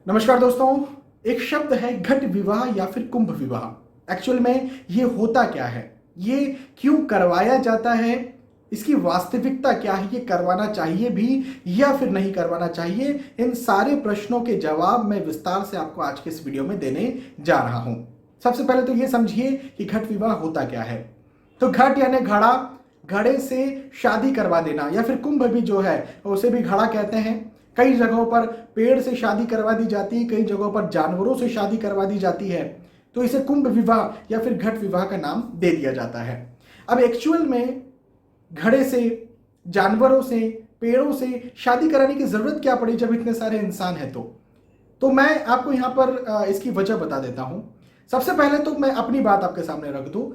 नमस्कार दोस्तों। एक शब्द है घट विवाह या फिर कुंभ विवाह। एक्चुअल में ये होता क्या है, ये क्यों करवाया जाता है, इसकी वास्तविकता क्या है, ये करवाना चाहिए भी या फिर नहीं करवाना चाहिए, इन सारे प्रश्नों के जवाब मैं विस्तार से आपको आज के इस वीडियो में देने जा रहा हूं। सबसे पहले तो ये समझिए कि घट विवाह होता क्या है। तो घट यानी घड़ा, घड़े से शादी करवा देना, या फिर कुंभ भी जो है उसे भी घड़ा कहते हैं। कई जगहों पर पेड़ से शादी करवा दी जाती है, कई जगहों पर जानवरों से शादी करवा दी जाती है, तो इसे कुंभ विवाह या फिर घट विवाह का नाम दे दिया जाता है। अब एक्चुअल में घड़े से, जानवरों से, पेड़ों से शादी कराने की जरूरत क्या पड़ी जब इतने सारे इंसान हैं? तो मैं आपको यहां पर इसकी वजह बता देता हूं। सबसे पहले तो मैं अपनी बात आपके सामने रख दूं।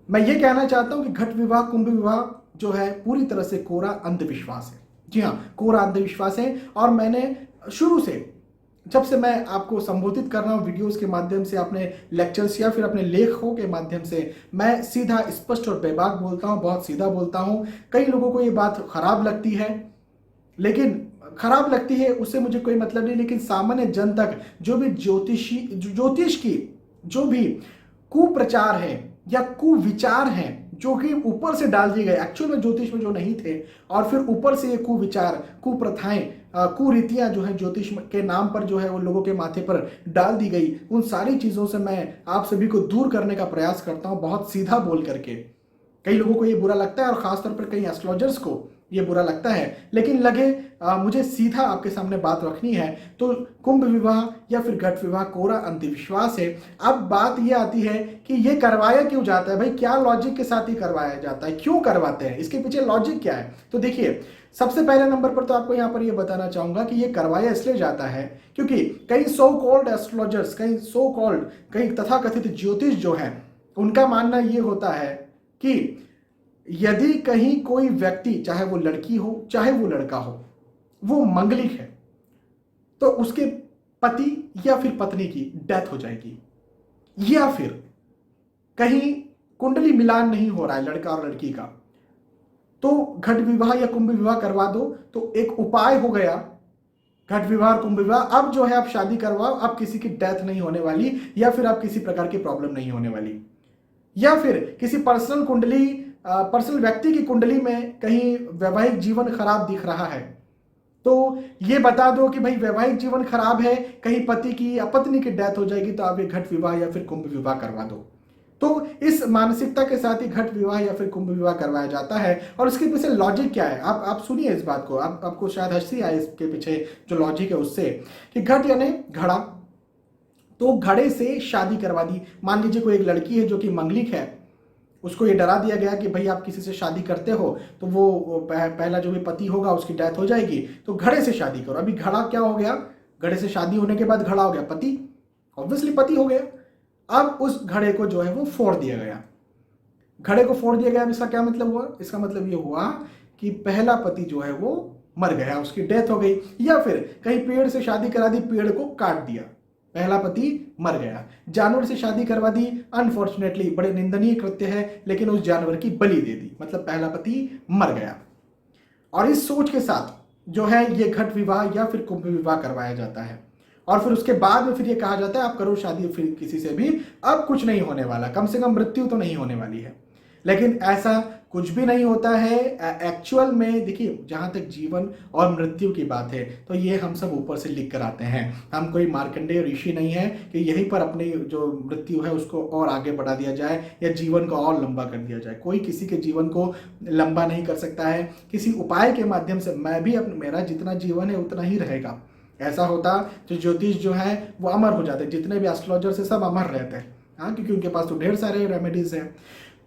मैं ये कहना चाहता हूं कि घट विवाह, कुंभ विवाह जो है पूरी तरह से कोरा अंधविश्वास है। जी हाँ, कोरा अंधविश्वास है। और मैंने शुरू से, जब से मैं आपको संबोधित कर रहा हूं वीडियोस के माध्यम से, अपने लेक्चर्स या फिर अपने लेखों के माध्यम से, मैं सीधा, स्पष्ट और बेबाक बोलता हूं, बहुत सीधा बोलता हूं। कई लोगों को ये बात खराब लगती है, लेकिन खराब लगती है उससे मुझे कोई मतलब नहीं, लेकिन सामान्य जन तक जो भी ज्योतिष की जो भी कुप्रचार है या कुविचार हैं, जो कि ऊपर से डाल दिए गए, एक्चुअल में ज्योतिष में जो नहीं थे, और फिर ऊपर से ये कुविचार, कुप्रथाएं, कुरीतियां जो है ज्योतिष के नाम पर जो है वो लोगों के माथे पर डाल दी गई, उन सारी चीजों से मैं आप सभी को दूर करने का प्रयास करता हूं, बहुत सीधा बोल करके। कई लोगों को ये बुरा लगता है और खासतौर पर कई एस्ट्रोलॉजर्स को ये बुरा लगता है, लेकिन लगे मुझे सीधा आपके सामने बात रखनी है। तो कुंभ विवाह या फिर घट विवाह कोरा अंधविश्वास है। अब बात ये आती है कि ये करवाया क्यों जाता है भाई, क्या लॉजिक के साथ ही करवाया जाता है, क्यों करवाते हैं, इसके पीछे लॉजिक क्या है? तो देखिए, सबसे पहले नंबर पर तो आपको यहां पर ये बताना चाहूंगा कि ये करवाया इसलिए जाता है क्योंकि कई सो कॉल्ड एस्ट्रोलॉजर्स, कई तथाकथित ज्योतिष जो है, उनका मानना ये होता है कि यदि कहीं कोई व्यक्ति, चाहे वो लड़की हो चाहे वो लड़का हो, वो मंगलिक है, तो उसके पति या फिर पत्नी की डेथ हो जाएगी, या फिर कहीं कुंडली मिलान नहीं हो रहा है लड़का और लड़की का, तो घट विवाह या कुंभ विवाह करवा दो। तो एक उपाय हो गया घट विवाह और कुंभ विवाह। अब जो है आप शादी करवाओ, अब किसी की डेथ नहीं होने वाली, या फिर आप किसी प्रकार की प्रॉब्लम नहीं होने वाली, या फिर किसी पर्सनल व्यक्ति की कुंडली में कहीं वैवाहिक जीवन खराब दिख रहा है, तो ये बता दो कि भाई वैवाहिक जीवन खराब है, कहीं पति की या पत्नी की डेथ हो जाएगी, तो आप ये घट विवाह या फिर कुंभ विवाह करवा दो। तो इस मानसिकता के साथ ही घट विवाह या फिर कुंभ विवाह करवाया जाता है। और इसके पीछे लॉजिक क्या है, आप सुनिए इस बात को। आपको शायद हंसी आए इसके पीछे जो लॉजिक है उससे, कि घट यानी घड़ा, तो घड़े से शादी करवा दी। मान लीजिए कोई एक लड़की है जो कि मंगलिक है, उसको ये डरा दिया गया कि भाई आप किसी से शादी करते हो तो वो पहला जो भी पति होगा उसकी डेथ हो जाएगी, तो घड़े से शादी करो। अभी घड़ा क्या हो गया, घड़े से शादी होने के बाद घड़ा हो गया पति, ऑब्वियसली पति हो गया। अब उस घड़े को जो है वो फोड़ दिया गया, घड़े को फोड़ दिया गया। अब इसका क्या मतलब हुआ? इसका मतलब ये हुआ कि पहला पति जो है वो मर गया, उसकी डेथ हो गई। या फिर कहीं पेड़ से शादी करा दी, पेड़ को काट दिया, पहला पति मर गया। जानवर से शादी करवा दी, अनफॉर्चुनेटली बड़े निंदनीय कृत्य है, लेकिन उस जानवर की बलि दे दी, मतलब पहला पति मर गया। और इस सोच के साथ जो है ये घट विवाह या फिर कुंभ विवाह करवाया जाता है। और फिर उसके बाद में फिर ये कहा जाता है आप करो शादी फिर किसी से भी, अब कुछ नहीं होने वाला, कम से कम मृत्यु तो नहीं होने वाली है। लेकिन ऐसा कुछ भी नहीं होता है एक्चुअल में। देखिए, जहां तक जीवन और मृत्यु की बात है तो ये हम सब ऊपर से लिख कर आते हैं। हम कोई मार्कंडेय ऋषि नहीं है कि यहीं पर अपनी जो मृत्यु है उसको और आगे बढ़ा दिया जाए या जीवन को और लंबा कर दिया जाए। कोई किसी के जीवन को लंबा नहीं कर सकता है किसी उपाय के माध्यम से। मैं भी मेरा जितना जीवन है उतना ही रहेगा। ऐसा होता तो ज्योतिष जो है वो अमर हो जाते, जितने भी एस्ट्रोलॉजर से सब अमर रहते हैं। हाँ, क्योंकि उनके पास तो ढेर सारे रेमेडीज हैं।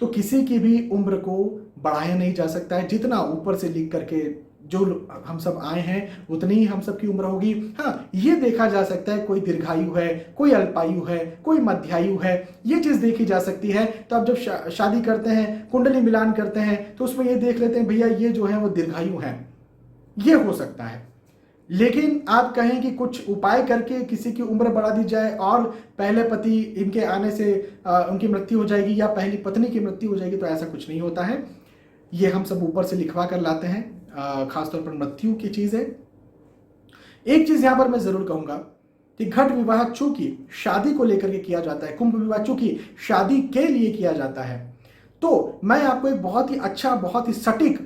तो किसी की भी उम्र को बढ़ाया नहीं जा सकता है। जितना ऊपर से लिख करके जो हम सब आए हैं उतनी ही हम सब की उम्र होगी। हाँ, ये देखा जा सकता है कोई दीर्घायु है, कोई अल्पायु है, कोई मध्यायु है, ये चीज देखी जा सकती है। तो अब जब शादी करते हैं, कुंडली मिलान करते हैं, तो उसमें ये देख लेते हैं भैया ये जो है वो दीर्घायु है, ये हो सकता है। लेकिन आप कहें कि कुछ उपाय करके किसी की उम्र बढ़ा दी जाए और पहले पति इनके आने से उनकी मृत्यु हो जाएगी या पहली पत्नी की मृत्यु हो जाएगी, तो ऐसा कुछ नहीं होता है। ये हम सब ऊपर से लिखवा कर लाते हैं, खासतौर पर मृत्यु की चीज है। एक चीज यहां पर मैं जरूर कहूंगा कि घट विवाह चूंकि शादी को लेकर के किया जाता है, कुंभ विवाह चूंकि शादी के लिए किया जाता है, तो मैं आपको एक बहुत ही अच्छा, बहुत ही सटीक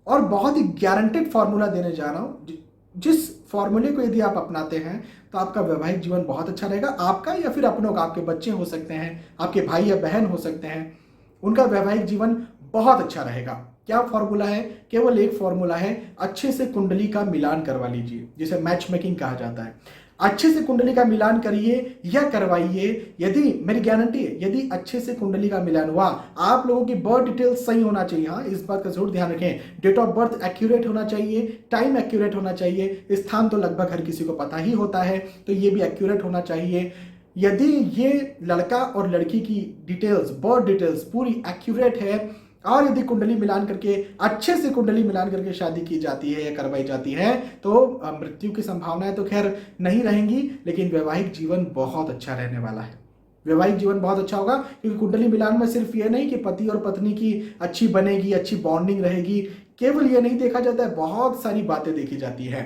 और बहुत ही गारंटेड फॉर्मूला देने जा रहा हूं, जिस फॉर्मूले को यदि आप अपनाते हैं तो आपका वैवाहिक जीवन बहुत अच्छा रहेगा। आपका या फिर अपनों का, आपके बच्चे हो सकते हैं, आपके भाई या बहन हो सकते हैं, उनका वैवाहिक जीवन बहुत अच्छा रहेगा। क्या फॉर्मूला है? केवल एक फॉर्मूला है, अच्छे से कुंडली का मिलान करवा लीजिए, जिसे मैच मेकिंग कहा जाता है। अच्छे से कुंडली का मिलान करिए या करवाइए। यदि, मेरी गारंटी है, यदि अच्छे से कुंडली का मिलान हुआ, आप लोगों की बर्थ डिटेल्स सही होना चाहिए। हाँ, इस बात का जरूर ध्यान रखें, डेट ऑफ बर्थ एक्यूरेट होना चाहिए, टाइम एक्यूरेट होना चाहिए, स्थान तो लगभग हर किसी को पता ही होता है, तो ये भी एक्यूरेट होना चाहिए। यदि ये लड़का और लड़की की डिटेल्स, बर्थ डिटेल्स पूरी एक्यूरेट है, और यदि कुंडली मिलान करके, अच्छे से कुंडली मिलान करके शादी की जाती है या करवाई जाती है, तो मृत्यु की संभावनाएं तो खैर नहीं रहेंगी, लेकिन वैवाहिक जीवन बहुत अच्छा रहने वाला है। वैवाहिक जीवन बहुत अच्छा होगा, क्योंकि कुंडली मिलान में सिर्फ ये नहीं कि पति और पत्नी की अच्छी बनेगी, अच्छी बॉन्डिंग रहेगी, केवल ये नहीं देखा जाता है, बहुत सारी बातें देखी जाती है।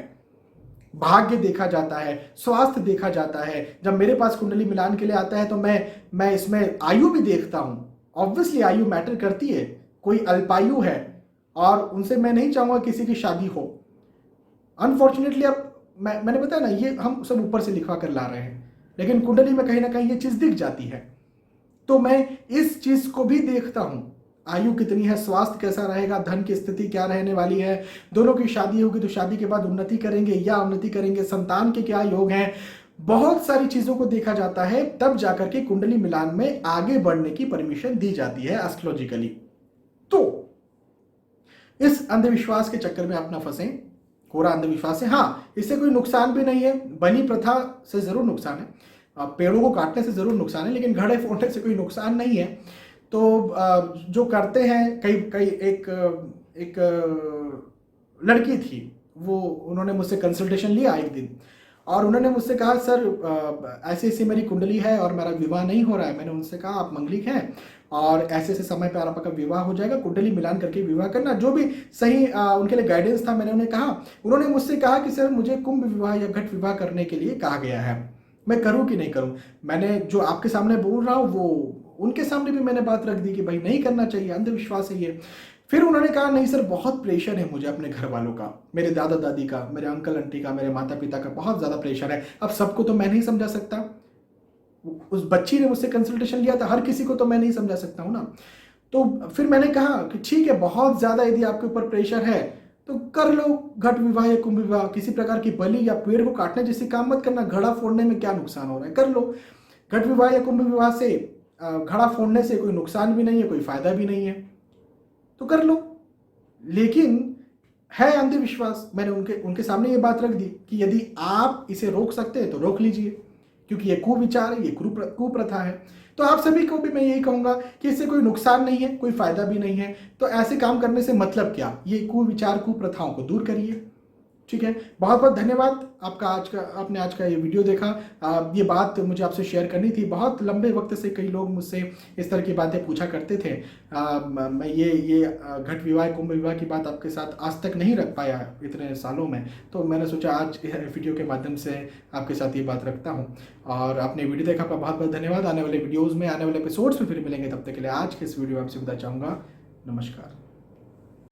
भाग्य देखा जाता है, स्वास्थ्य देखा जाता है। जब मेरे पास कुंडली मिलान के लिए आता है तो मैं इसमें आयु भी देखता हूं। ऑब्वियसली आयु मैटर करती है, कोई अल्पायु है और उनसे मैं नहीं चाहूंगा किसी की शादी हो। अनफॉर्चुनेटली अब मैंने बताया ना, ये हम सब ऊपर से लिखवा कर ला रहे हैं, लेकिन कुंडली में कहीं ना कहीं ये चीज दिख जाती है। तो मैं इस चीज को भी देखता हूं, आयु कितनी है, स्वास्थ्य कैसा रहेगा, धन की स्थिति क्या रहने वाली है, दोनों की शादी होगी तो शादी के बाद उन्नति करेंगे या अवनति करेंगे, संतान के क्या योग हैं, बहुत सारी चीजों को देखा जाता है। तब जाकर के कुंडली मिलान में आगे बढ़ने की परमिशन दी जाती है एस्ट्रोलॉजिकली। तो इस अंधविश्वास के चक्कर में आप ना फंसे। कोरा अंधविश्वास है, हाँ, इससे कोई नुकसान भी नहीं है। बलि प्रथा से जरूर नुकसान है, पेड़ों को काटने से जरूर नुकसान है, लेकिन घड़े फोड़ने से कोई नुकसान नहीं है। तो जो करते हैं, कई एक लड़की थी, वो, उन्होंने मुझसे कंसल्टेशन लिया एक दिन, और उन्होंने मुझसे कहा, सर ऐसे ऐसी मेरी कुंडली है और मेरा विवाह नहीं हो रहा है। मैंने उनसे कहा, आप मंगलिक हैं और ऐसे ऐसे समय पर आपका विवाह हो जाएगा, कुंडली मिलान करके विवाह करना, जो भी सही उनके लिए गाइडेंस था मैंने उन्हें कहा। उन्होंने मुझसे कहा कि सर मुझे कुंभ विवाह या घट विवाह करने के लिए कहा गया है, मैं करूं कि नहीं करूं। मैंने जो आपके सामने बोल रहा हूं वो उनके सामने भी मैंने बात रख दी कि भाई नहीं करना चाहिए, अंधविश्वास है ये। फिर उन्होंने कहा, नहीं सर, बहुत प्रेशर है मुझे अपने घर वालों का, मेरे दादा दादी का, मेरे अंकल आंटी का, मेरे माता पिता का बहुत ज़्यादा प्रेशर है। अब सबको तो मैं नहीं समझा सकता, उस बच्ची ने मुझसे कंसल्टेशन लिया था, हर किसी को तो मैं नहीं समझा सकता हूँ ना। तो फिर मैंने कहा कि ठीक है, बहुत ज़्यादा यदि आपके ऊपर प्रेशर है तो कर लो घट विवाह या कुंभ विवाह। किसी प्रकार की बलि या पेड़ को काटने जैसे काम मत करना, घड़ा फोड़ने में क्या नुकसान हो रहा है, कर लो। घट विवाह या कुंभ विवाह से, घड़ा फोड़ने से कोई नुकसान भी नहीं है, कोई फायदा भी नहीं है, तो कर लो। लेकिन है अंधविश्वास, मैंने उनके सामने ये बात रख दी कि यदि आप इसे रोक सकते हैं तो रोक लीजिए, क्योंकि ये कुविचार है, ये कुप्रथा है। तो आप सभी को भी मैं यही कहूंगा कि इससे कोई नुकसान नहीं है, कोई फायदा भी नहीं है, तो ऐसे काम करने से मतलब क्या, ये कुविचार, कुप्रथाओं को दूर करिए। ठीक है, बहुत बहुत धन्यवाद आपका। आपने आज का ये वीडियो देखा। ये बात मुझे आपसे शेयर करनी थी। बहुत लंबे वक्त से कई लोग मुझसे इस तरह की बातें पूछा करते थे। मैं ये घट विवाह, कुंभ विवाह की बात आपके साथ आज तक नहीं रख पाया इतने सालों में, तो मैंने सोचा आज वीडियो के माध्यम से आपके साथ ये बात रखता हूँ। और आपने वीडियो देखा, आपका बहुत बहुत धन्यवाद। आने वाले वीडियोज़ में, आने वाले एपिसोड्स में फिर मिलेंगे, तब तक के लिए आज के इस वीडियो में आपसे विदा चाहूँगा। नमस्कार।